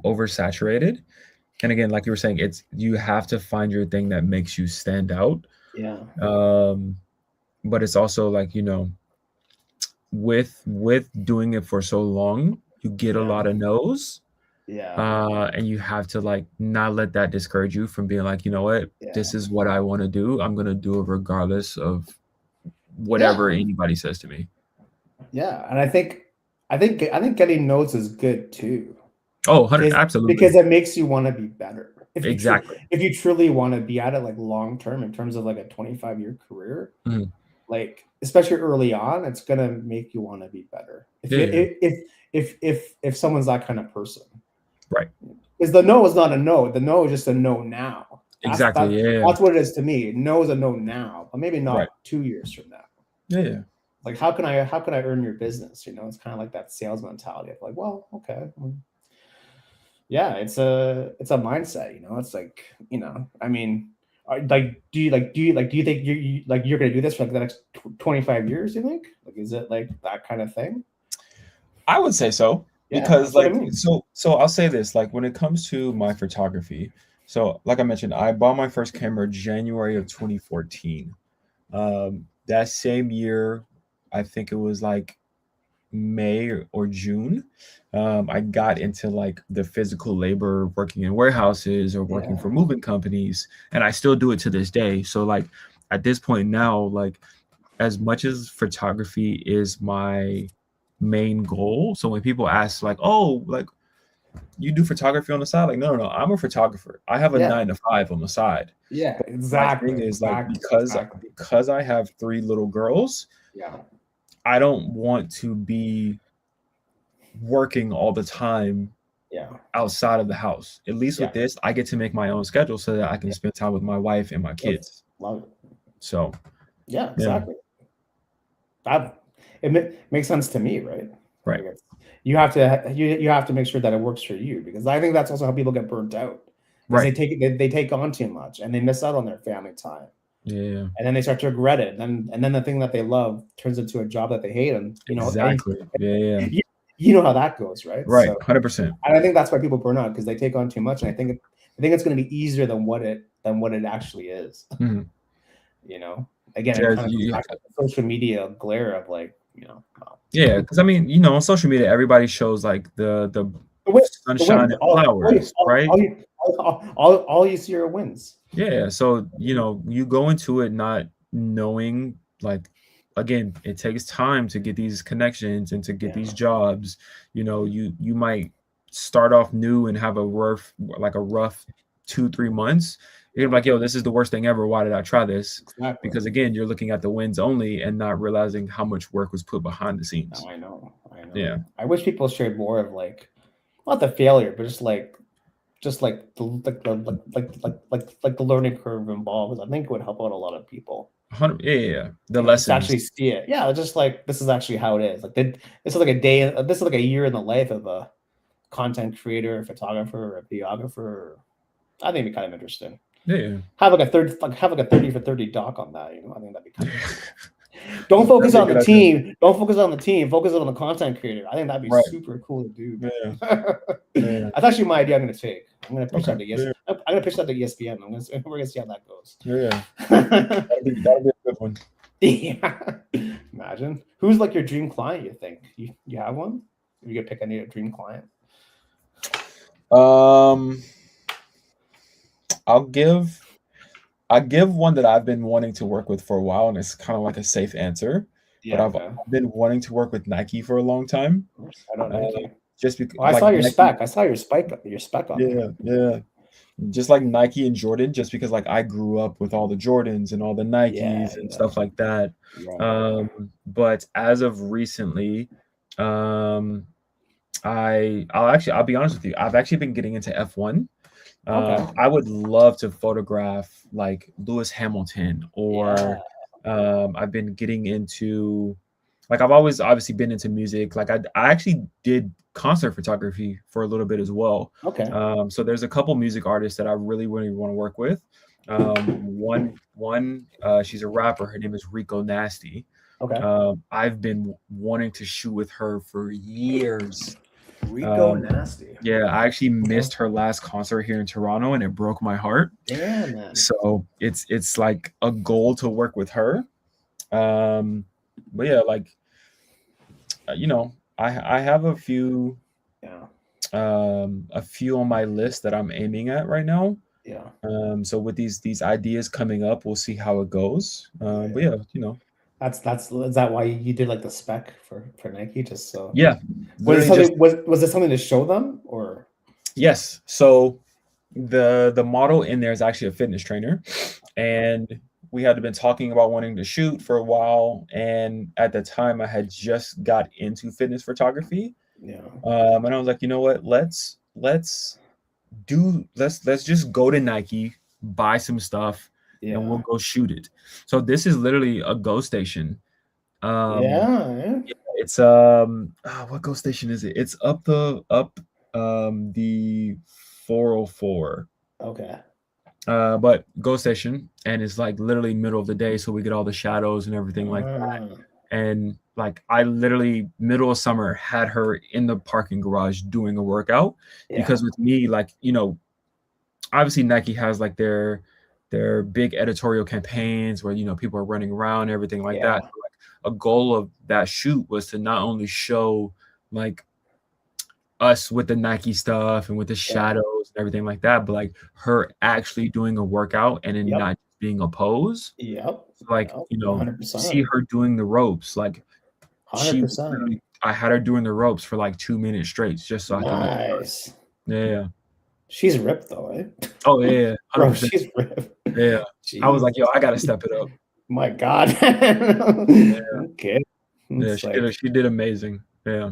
oversaturated. And again, like you were saying, you have to find your thing that makes you stand out. Yeah. But it's also like, you know, with doing it for so long, you get a lot of no's. Yeah. And you have to like not let that discourage you from being like, you know what, this is what I want to do. I'm gonna do it regardless of whatever anybody says to me. Yeah, and I think getting no's is good too. Oh, absolutely. Because it makes you want to be better. Exactly. If you truly want to be at it like long term, in terms of like a 25-year career, like especially early on, it's gonna make you want to be better. If someone's that kind of person, right? Because the no is not a no. The no is just a no now. That's what it is to me. No is a no now, but maybe not 2 years from now. Yeah. Like how can I earn your business? You know, it's kind of like that sales mentality of like, well, okay. Yeah, it's a mindset, you know. It's like, you know, I mean, do you think you're gonna do this for like the next 25 years? You think, like, is it like that kind of thing? I would say so, because like, so I'll say this, like when it comes to my photography, so like I mentioned, I bought my first camera January of 2014. that same year, I think it was like May or June, I got into like the physical labor, working in warehouses or working for moving companies, and I still do it to this day. So like at this point now, like as much as photography is my main goal, so when people ask like, "Oh, like you do photography on the side?" Like, no, I'm a photographer. I have a 9 to 5 on the side. Yeah, But my thing exactly. is like Exactly. because I have 3 little girls, Yeah. I don't want to be working all the time outside of the house. At least with this, I get to make my own schedule so that I can spend time with my wife and my kids. Love it. So, yeah, exactly. That makes sense to me, right? Right. Like you have to make sure that it works for you, because I think that's also how people get burnt out. Right. They take on too much and they miss out on their family time. Yeah. And then they start to regret it. And then the thing that they love turns into a job that they hate. And exactly. You know how that goes, right? Right. 100%. And I think that's why people burn out, because they take on too much. And I think it's going to be easier than what it actually is. Mm-hmm. Again, it kind of goes back to the social media glare of like, yeah, because I mean, on social media, everybody shows like the sunshine and flowers, right? All you see are wins. Yeah, so you go into it not knowing, like, again, it takes time to get these connections and to get these jobs. You might start off new and have a rough 2-3 months. You're like, yo, this is the worst thing ever. Why did I try this? Exactly. Because again, you're looking at the wins only and not realizing how much work was put behind the scenes. I know. Yeah. I wish people shared more of like, not the failure, but just like the learning curve involved. I think it would help out a lot of people. Yeah. The lessons. Actually see it. Yeah, just like this is actually how it is. Like this is like a day. This is like a year in the life of a content creator, a photographer, or a videographer. I think it'd be kind of interesting. Yeah. Have like a 30 for 30 doc on that. I think that'd be kind of. Don't focus on the team. Don't focus on the team. Focus on the content creator. I think that'd be super cool to do. Yeah. That's actually my idea. I'm going to take. I'm going to pitch that to ESPN. I'm going to pitch that to ESPN. We're going to see how that goes. Yeah. That'll be a good one. Yeah. Imagine. Who's like your dream client? You think you have one? If you could pick a dream client. I'll give one that I've been wanting to work with for a while, and it's kind of like a safe answer. Yeah, but I've been wanting to work with Nike for a long time. I don't know. Just because I saw your spec. I saw your spec on it. Yeah. Just like Nike and Jordan, just because like I grew up with all the Jordans and all the Nikes and stuff like that. Yeah. But as of recently, I'll be honest with you. I've actually been getting into F1. I would love to photograph like Lewis Hamilton, or I've been getting into, like, I've always obviously been into music. Like I actually did concert photography for a little bit as well. So there's a couple music artists that I really want to work with. One, she's a rapper. Her name is Rico Nasty. I've been wanting to shoot with her for years. Rico Nasty. Yeah, I actually missed her last concert here in Toronto, and it broke my heart. Damn, man. So it's like a goal to work with her. But yeah, like I have a few on my list that I'm aiming at right now. Yeah. So with these ideas coming up, we'll see how it goes. But yeah, is that why you did like the spec for Nike, just so? Yeah. Was it something to show them, or? Yes. So the model in there is actually a fitness trainer, and we had been talking about wanting to shoot for a while. And at the time I had just got into fitness photography. Yeah. And I was like, you know what, let's just go to Nike, buy some stuff, and we'll go shoot it. So this is literally a Go station. It's what Go station is it? It's up the 404. Okay. But Go station, and it's like literally middle of the day, so we get all the shadows and everything like that. And like I literally middle of summer had her in the parking garage doing a workout, because with me, like, obviously Nike has like their their big editorial campaigns where, you know, people are running around, everything like that. Yeah. So, like, a goal of that shoot was to not only show like us with the Nike stuff and with the shadows and everything like that, but like her actually doing a workout and then Yep. not being a pose. Yep. So, like, Yep. you know, see 100%. her doing the ropes. Like, she 100%. literally, I had her doing the ropes for like 2 minutes straight just so I could look at Nice. her. Yeah. She's ripped though, eh? Oh yeah, Bro, 100%. she's ripped. Yeah. I was like, yo, Jesus. I gotta step it up. My God. Yeah. Okay. Yeah, It's like she did amazing. Yeah.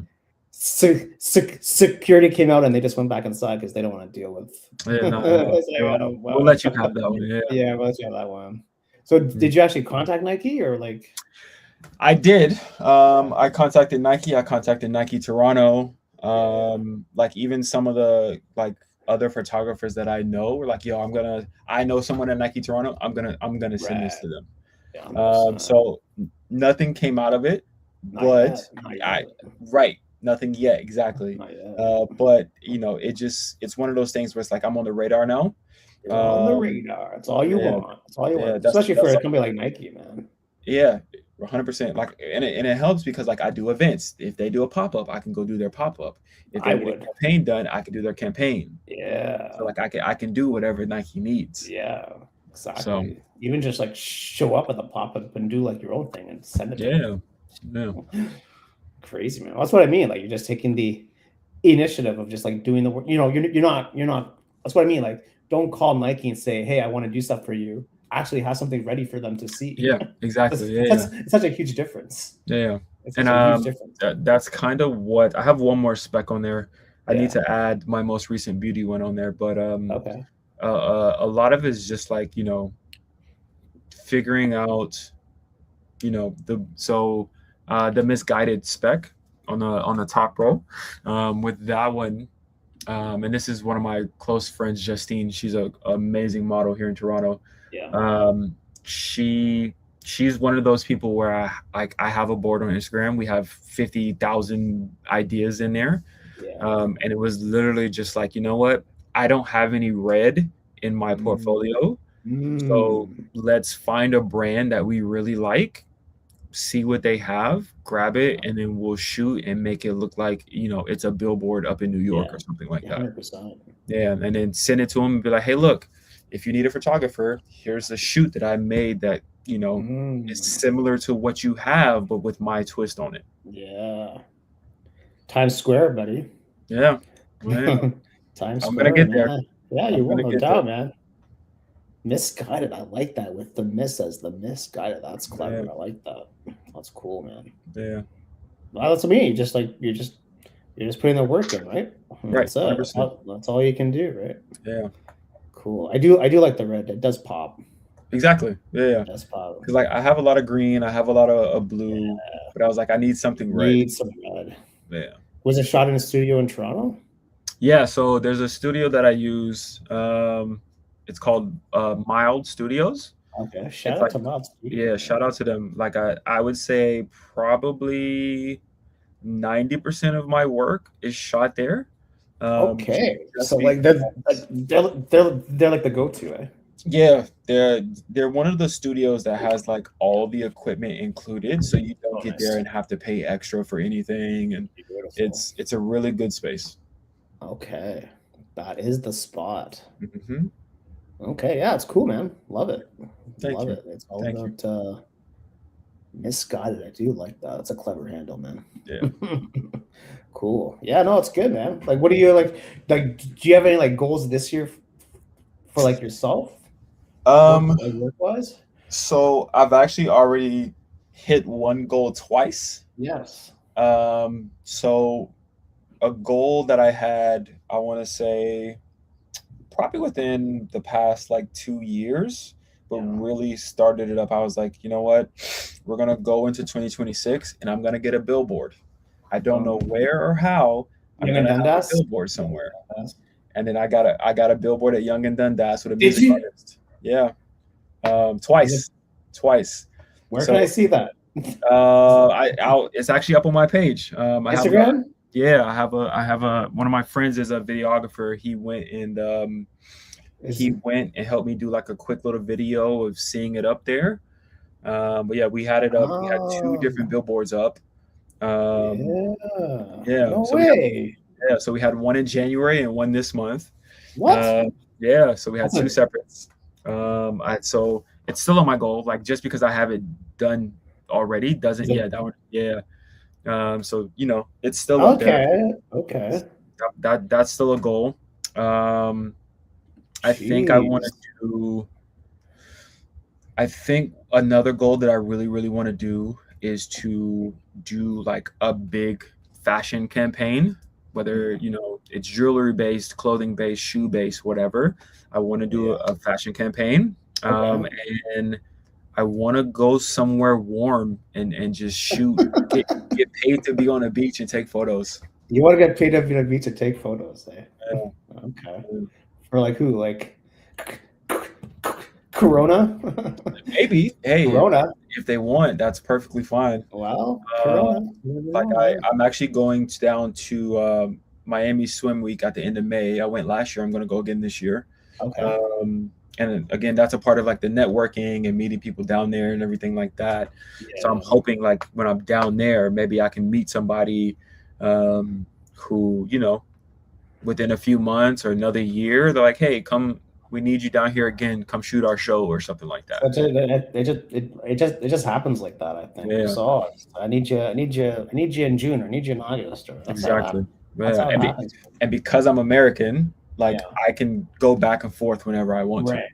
security came out and they just went back inside because they don't want to deal with. Yeah, no, we'll Wow. let you have that one. Yeah. Yeah, we'll let you have that one. So did you actually contact Nike or like? I did. I contacted Nike. I contacted Nike Toronto. Like even some of the like other photographers that I know were like, yo, I know someone at Nike Toronto. I'm gonna send this to them. Yeah, so nothing came out of it, but right, nothing yet, exactly. But you know, it's one of those things where it's like I'm on the radar now. You're on the radar. That's all you want. That's all you want. Especially for a company like Nike, man. Yeah, 100%. Like, and it helps because like I do events. If they do a pop-up, I can go do their pop-up. If they get a campaign done, I can do their campaign. Yeah. So like I can do whatever Nike needs. Yeah, exactly. So, even just like show up at the pop-up and do like your own thing and send it to them. Yeah. Crazy, man. That's what I mean. Like you're just taking the initiative of just like doing the work. You know, you're not. That's what I mean. Like, don't call Nike and say, "Hey, I want to do stuff for you." Actually, have something ready for them to see. Yeah, exactly. It's such a huge difference. Yeah, and that's kind of what I have. One more spec on there. I need to add my most recent beauty one on there, but okay. A lot of it is just like, you know, figuring out, you know, the misguided spec on the top row. With that one, and this is one of my close friends, Justine. She's an amazing model here in Toronto. Yeah. She's one of those people where I have a board on Instagram. We have 50,000 ideas in there. Yeah. And it was literally just like, you know what? I don't have any red in my portfolio. So let's find a brand that we really like, see what they have, grab it, and then we'll shoot and make it look like, you know, it's a billboard up in New York or something like that. 100%. Yeah, and then send it to them and be like, hey, look, if you need a photographer, here's a shoot that I made that, you know, is similar to what you have, but with my twist on it. Yeah. Times Square, buddy. Yeah. Times Square. I'm gonna get there. Yeah, you will, no doubt, man. Misguided. I like that with the miss as the misguided. That's clever. Yeah. I like that. That's cool, man. Yeah. Well, that's me. Just like you're just putting the work in, right? Right. That's all you can do, right? Yeah. Cool. I do like the red. It does pop. Exactly. Yeah. It does pop. Because like I have a lot of green, I have a lot of blue, but I was like, I need something red. Need some red. Yeah. Was it shot in a studio in Toronto? Yeah. So there's a studio that I use. It's called Mild Studios. Okay. Shout out to Mild Studios. Yeah. Shout out to them. Like I would say probably 90% of my work is shot there. Okay. So like they're like the go-to, eh? Yeah, they're one of the studios that has like all the equipment included, so you don't get there and have to pay extra for anything, and it's a really good space. Okay, that is the spot. Mm-hmm. Okay, yeah, it's cool, man. Love it. Love it. It's all about misguided. I do like that. It's a clever handle, man. Yeah. Cool. Yeah, no, it's good, man. Like, what do you like? Like, do you have any like goals this year for like yourself? Work-wise? So I've actually already hit one goal twice. Yes. So a goal that I had, I want to say probably within the past like 2 years, but really started it up. I was like, you know what? We're going to go into 2026 and I'm going to get a billboard. I don't know where or how. I'm going to have a billboard somewhere. And then I got a billboard at Yonge and Dundas with a music artist. Yeah. Twice. Where can I see that? It's actually up on my page. Instagram? I have a one of my friends is a videographer. He went and he went and helped me do like a quick little video of seeing it up there. But yeah, we had it up. We had 2 different billboards up. Yeah. No way. So we had one in January and one this month. What? Yeah. So we had 2 separates. So it's still on my goal. Like just because I have it done already doesn't. Yeah. That one. Yeah. So it's still up there. Okay. That's still a goal. I think I want to do. I think another goal that I really, really want to do is to do like a big fashion campaign, whether it's jewelry based, clothing based, shoe based, whatever. I want to do a fashion campaign, and I want to go somewhere warm and just shoot, get paid to be on a beach and take photos. You want to get paid to be on a beach and take photos, eh? Yeah. Okay. For like who? Like Corona? Maybe. Hey, Corona. If they want, that's perfectly fine. Well, Corona. Like I'm actually going down to Miami Swim Week at the end of May. I went last year. I'm going to go again this year. Okay. And again, that's a part of like the networking and meeting people down there and everything like that. Yeah. So I'm hoping like when I'm down there, maybe I can meet somebody who, within a few months or another year, they're like, hey, come, we need you down here again. Come shoot our show or something like that. It just happens like that. I think. Yeah. So I need you in June, or I need you in August. Exactly. And because I'm American, like I can go back and forth whenever I want to. Right.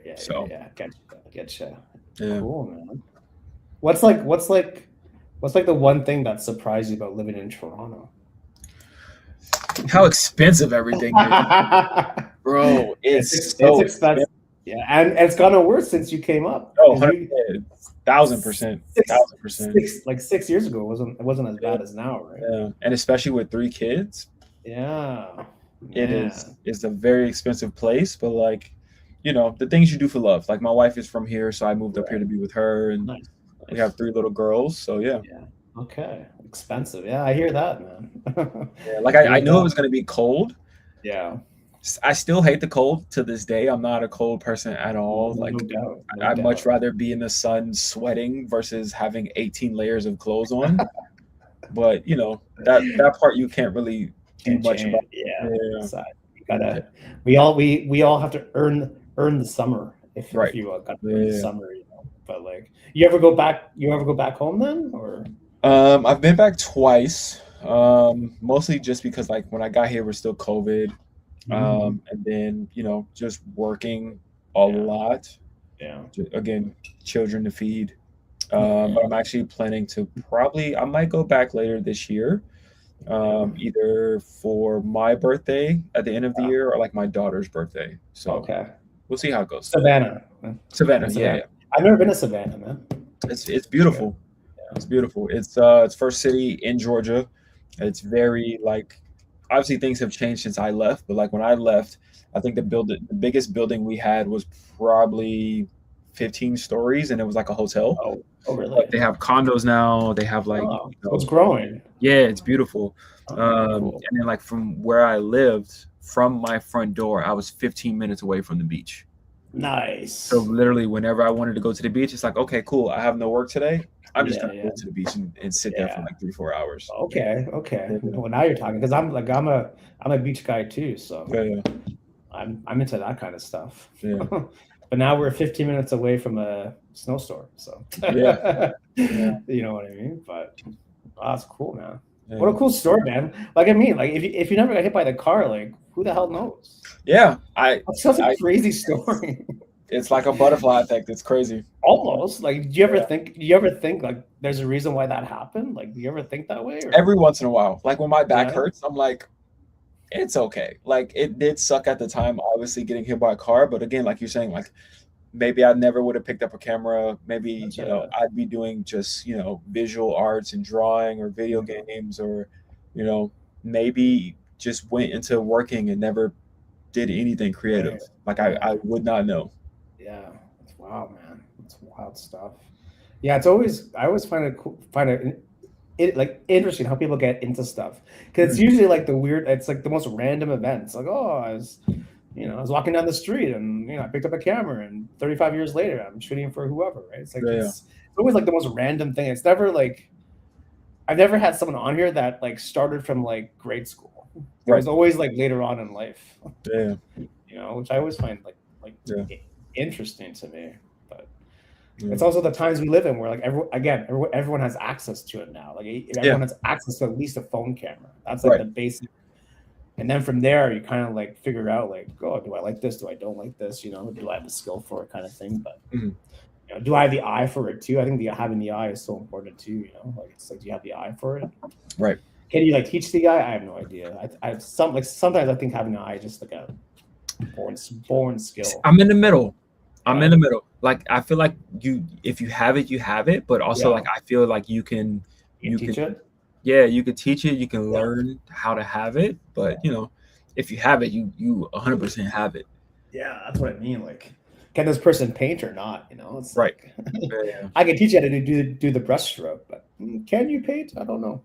Yeah. So Getcha. Yeah. Cool, man. What's the one thing that surprised you about living in Toronto? How expensive everything is. Bro, it's so expensive. Yeah, and it's gotten worse since you came up. Oh, 1,000%. 1,000%. Like 6 years ago, it wasn't as bad as now, right? Yeah, and especially with 3 kids. Yeah. It is a very expensive place, but like, the things you do for love. Like my wife is from here, so I moved up here to be with her, and we have 3 little girls. So yeah. Okay. Expensive. Yeah, I hear that, man. Yeah, like I knew it was going to be cold. Yeah. I still hate the cold to this day. I'm not a cold person at all. I'd much rather be in the sun sweating versus having 18 layers of clothes on. But that part you can't really do much about. Yeah. You gotta. We all have to earn the summer if you got to earn the summer. But like, you ever go back home then, or? I've been back twice. Mostly just because like when I got here was still COVID. And then just working a lot. Yeah. Again, children to feed. But I'm actually planning to I might go back later this year. Either for my birthday at the end of the year or like my daughter's birthday. So we'll see how it goes. Savannah. Yeah. I've never been to Savannah, man. It's beautiful. Yeah. It's beautiful. It's first city in Georgia. It's very like, obviously things have changed since I left, but like when I left, I think the biggest building we had was probably 15 stories, and it was like a hotel. Oh really? Like they have condos now. They have like it's growing. Yeah, it's beautiful. Cool. And then like from where I lived, from my front door, I was 15 minutes away from the beach. Nice. So literally whenever I wanted to go to the beach, it's like, okay, cool, I have no work today. I'm just gonna go to the beach and sit there for like 3-4 hours. Okay. Well, now you're talking, because I'm a beach guy too, so I'm into that kind of stuff. Yeah. But now we're 15 minutes away from a snowstorm, so you know what I mean. But that's cool, man. Yeah. What a cool story, man. Like, I mean, like if you never got hit by the car, like who the hell knows? Yeah, that's such a crazy story. It's like a butterfly effect. It's crazy. Almost. Like, do you ever think like there's a reason why that happened? Like, do you ever think that way? Or? Every once in a while. Like when my back hurts, I'm like, it's okay. Like it did suck at the time, obviously getting hit by a car. But again, like you're saying, like maybe I never would have picked up a camera. Maybe, I'd be doing just, visual arts and drawing or video games, or, maybe just went into working and never did anything creative. Like I would not know. Yeah, it's wild, man. It's wild stuff. Yeah, I always find it cool, like interesting how people get into stuff, because it's usually like it's like the most random events. Like, oh, I was, I was walking down the street and I picked up a camera, and 35 years later I'm shooting for whoever, right? It's like it's always like the most random thing. It's never like I've never had someone on here that like started from like grade school. It was always like later on in life. Yeah. Which I always find like interesting to me. But it's also the times we live in where like everyone has access to it now. Like everyone has access to at least a phone camera. That's like the basic. And then from there, you kind of like figure out like, oh, do I like this? Do I don't like this? Do I have the skill for it, kind of thing? But do I have the eye for it too? I think having the eye is so important too. Like it's like, do you have the eye for it? Right. Can you like teach the eye? I have no idea. Sometimes I think having an eye is just like a born skill. I'm in the middle. In the middle. Like I feel like if you have it, you have it. But also like I feel like you can teach it. Yeah, you can teach it. You can learn how to have it. But if you have it, you 100% have it. Yeah, that's what I mean. Like, can this person paint or not? It's right. Like, I can teach you how to do the brush stroke, but can you paint? I don't know.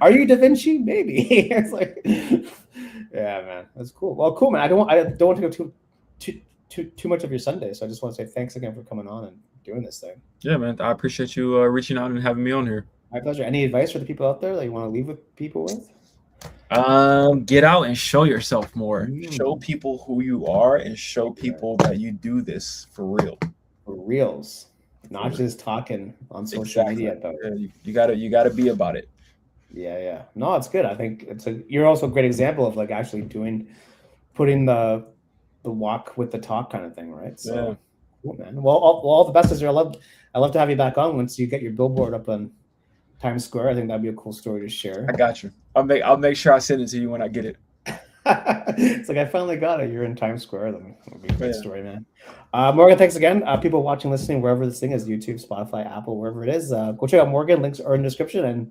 Are you Da Vinci? Maybe. It's like, yeah, man, that's cool. Well, cool, man. I don't want to go too much of your Sunday, so I just want to say thanks again for coming on and doing this thing. Yeah, man. I appreciate you reaching out and having me on here. My pleasure. Any advice for the people out there that you want to leave with people with? Get out and show yourself more. Show people who you are and show people that you do this for real. For reals. Not just talking on social media about it. You gotta be about it. Yeah. No, it's good. I think you're also a great example of like actually putting the walk with the talk kind of thing, right? So cool, man. Well, all the best. I love to have you back on once you get your billboard up on Times Square. I think that'd be a cool story to share. I got you. I'll make sure I send it to you when I get it. It's like I finally got it. You're in Times Square. That would be a great story, man. Morgan, thanks again. People watching, listening, wherever this thing is, YouTube, Spotify, Apple, wherever it is, go check out Morgan. Links are in the description. And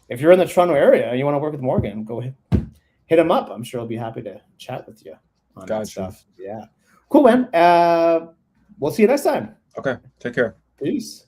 if you're in the Toronto area and you want to work with Morgan, go hit him up. I'm sure he'll be happy to chat with you on that stuff. Yeah. Cool, man. We'll see you next time. Okay. Take care. Peace.